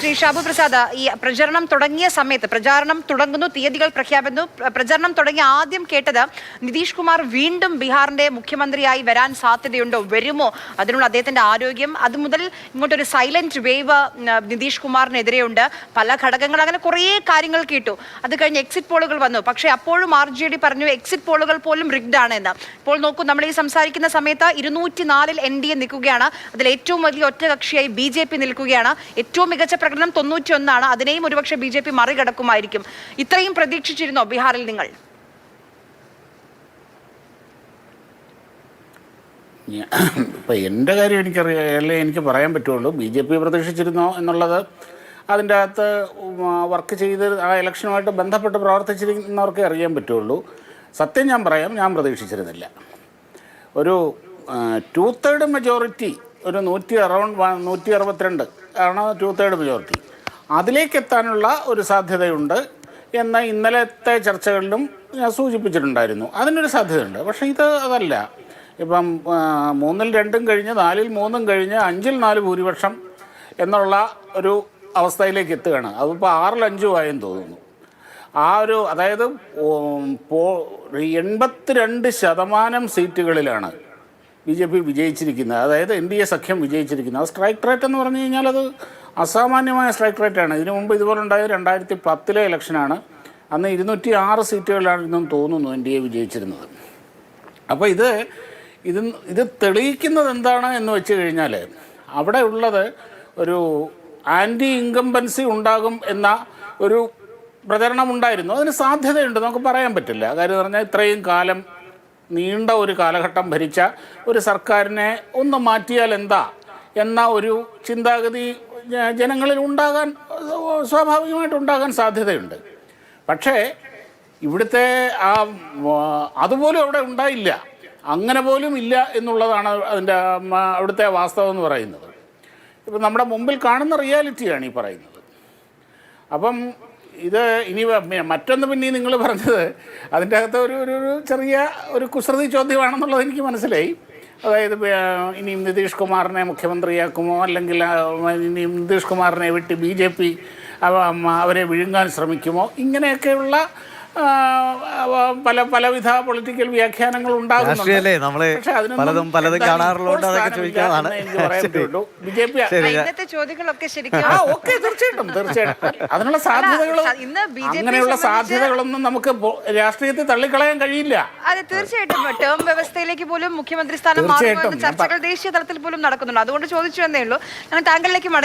ശ്രീ ഷാബു പ്രസാദ്, ഈ പ്രചരണം തുടങ്ങിയ സമയത്ത് പ്രചാരണം തുടങ്ങുന്നു, തീയതികൾ പ്രഖ്യാപിക്കുന്നു, പ്രചരണം തുടങ്ങി ആദ്യം കേട്ടത് നിതീഷ് കുമാർ വീണ്ടും ബീഹാറിന്റെ മുഖ്യമന്ത്രിയായി വരാൻ സാധ്യതയുണ്ടോ, വരുമോ, അതിനുള്ള അദ്ദേഹത്തിന്റെ ആരോഗ്യം, അതുമുതൽ ഇങ്ങോട്ടൊരു സൈലന്റ് വേവ് നിതീഷ് കുമാറിനെതിരെയുണ്ട്, പല ഘടകങ്ങൾ, അങ്ങനെ കുറേ കാര്യങ്ങൾ കേട്ടു. അത് കഴിഞ്ഞ് എക്സിറ്റ് പോളുകൾ വന്നു. പക്ഷേ അപ്പോഴും RJD പറഞ്ഞു എക്സിറ്റ് പോളുകൾ പോലും റിഗ്ഡ് ആണ് എന്ന്. ഇപ്പോൾ നോക്കൂ, നമ്മൾ ഈ സംസാരിക്കുന്ന സമയത്ത് 204-ൽ NDA നിൽക്കുകയാണ്. അതിൽ ഏറ്റവും വലിയ ഒറ്റകക്ഷിയായി BJP നിൽക്കുകയാണ്. ഏറ്റവും മികച്ച പ്രകടനം 91ആണ്. അതിനെയും ഒരുപക്ഷെ BJP മറികടക്കുമായിരിക്കും. ഇത്രയും പ്രതീക്ഷിച്ചിരുന്നോ ബീഹാറിൽ നിങ്ങൾ? ഇപ്പം എൻ്റെ കാര്യം എനിക്കറിയാമല്ലേ, എനിക്ക് പറയാൻ പറ്റുള്ളൂ. BJP പ്രതീക്ഷിച്ചിരുന്നോ എന്നുള്ളത് അതിൻ്റെ അകത്ത് വർക്ക് ചെയ്ത് ആ ഇലക്ഷനുമായിട്ട് ബന്ധപ്പെട്ട് പ്രവർത്തിച്ചിരിക്കുന്നവർക്കേ അറിയാൻ പറ്റുള്ളൂ. സത്യം ഞാൻ പറയാം, ഞാൻ പ്രതീക്ഷിച്ചിരുന്നില്ല. ഒരു 2/3 മെജോറിറ്റി, ഒരു 162 ആണ് 2/3 മെജോറിറ്റി, അതിലേക്കെത്താനുള്ള ഒരു സാധ്യതയുണ്ട് എന്ന് ഇന്നലത്തെ ചർച്ചകളിലും ഞാൻ സൂചിപ്പിച്ചിട്ടുണ്ടായിരുന്നു. അതിനൊരു സാധ്യതയുണ്ട്. പക്ഷേ അതല്ല. ഇപ്പം 3-2 കഴിഞ്ഞ് 4-3 കഴിഞ്ഞ് 5-4 ഭൂരിപക്ഷം എന്നുള്ള ഒരു അവസ്ഥയിലേക്ക് എത്തുകയാണ്. അതിപ്പോൾ 6-5 ആയെന്ന് തോന്നുന്നു. ആ ഒരു, അതായത് 82% സീറ്റുകളിലാണ് BJP വിജയിച്ചിരിക്കുന്നത്. അതായത് NDA സഖ്യം വിജയിച്ചിരിക്കുന്നത്. അത് സ്ട്രൈക്ക് റേറ്റ് എന്ന് പറഞ്ഞു കഴിഞ്ഞാൽ അത് അസാമാന്യമായ സ്ട്രൈക്ക് റേറ്റാണ്. ഇതിനു മുമ്പ് ഇതുപോലെ ഉണ്ടായത് 2010-ലെ ഇലക്ഷനാണ്. അന്ന് 206 സീറ്റുകളിലാണെന്നും തോന്നുന്നു NDA വിജയിച്ചിരുന്നത്. അപ്പോൾ ഇത് തെളിയിക്കുന്നത് എന്താണ് എന്ന് വെച്ച് കഴിഞ്ഞാൽ, അവിടെ ഉള്ളത് ഒരു ആൻറ്റി ഇൻകംബൻസി ഉണ്ടാകും എന്ന ഒരു പ്രചരണം ഉണ്ടായിരുന്നു. അതിന് സാധ്യതയുണ്ട്, നമുക്ക് പറയാൻ പറ്റില്ല. കാര്യം പറഞ്ഞാൽ ഇത്രയും കാലം നീണ്ട ഒരു കാലഘട്ടം ഭരിച്ച ഒരു സർക്കാരിനെ ഒന്ന് മാറ്റിയാൽ എന്താ എന്ന ഒരു ചിന്താഗതി ജനങ്ങളിൽ ഉണ്ടാകാൻ, സ്വാഭാവികമായിട്ട് ഉണ്ടാകാൻ സാധ്യതയുണ്ട്. പക്ഷേ ഇവിടുത്തെ അതുപോലും അവിടെ ഉണ്ടായില്ല. അങ്ങനെ പോലും ഇല്ല എന്നുള്ളതാണ് അവിടുത്തെ വാസ്തവം എന്ന് പറയുന്നത്. ഇപ്പം നമ്മുടെ മുമ്പിൽ കാണുന്ന റിയാലിറ്റിയാണ് ഈ പറയുന്നത്. അപ്പം ഇനി മറ്റൊന്ന് പിന്നെ നിങ്ങൾ പറഞ്ഞത് അതിൻ്റെ അകത്ത് ഒരു ചെറിയ ഒരു കുസൃതി ചോദ്യമാണെന്നുള്ളത് എനിക്ക് മനസ്സിലായി. അതായത് ഇനിയും നിതീഷ് കുമാറിനെ മുഖ്യമന്ത്രിയാക്കുമോ, അല്ലെങ്കിൽ ഇനിയും നിതീഷ് കുമാറിനെ വിട്ട് BJP അവരെ വിഴുങ്ങാൻ ശ്രമിക്കുമോ, ഇങ്ങനെയൊക്കെയുള്ള പലവിധ പൊളിറ്റിക്കൽ വ്യാഖ്യാനങ്ങൾ ഉണ്ടാകുന്നുണ്ട്. തീർച്ചയായിട്ടും അതിനുള്ള സാധ്യതകളും അങ്ങനെയുള്ള സാധ്യതകളൊന്നും നമുക്ക് രാഷ്ട്രീയത്തിൽ തള്ളിക്കളയാൻ കഴിയില്ല. അതെ, തീർച്ചയായിട്ടും ടേം വ്യവസ്ഥയിലേക്ക് പോലും മുഖ്യമന്ത്രി സ്ഥാനം മാറുമെന്ന് ചർച്ചകൾ ദേശീയ തലത്തിൽ പോലും നടക്കുന്നുണ്ട്. അതുകൊണ്ട് ചോദിച്ചു എന്നേ ഉള്ളൂ. ഞാൻ താങ്കളിലേക്ക് മടങ്ങി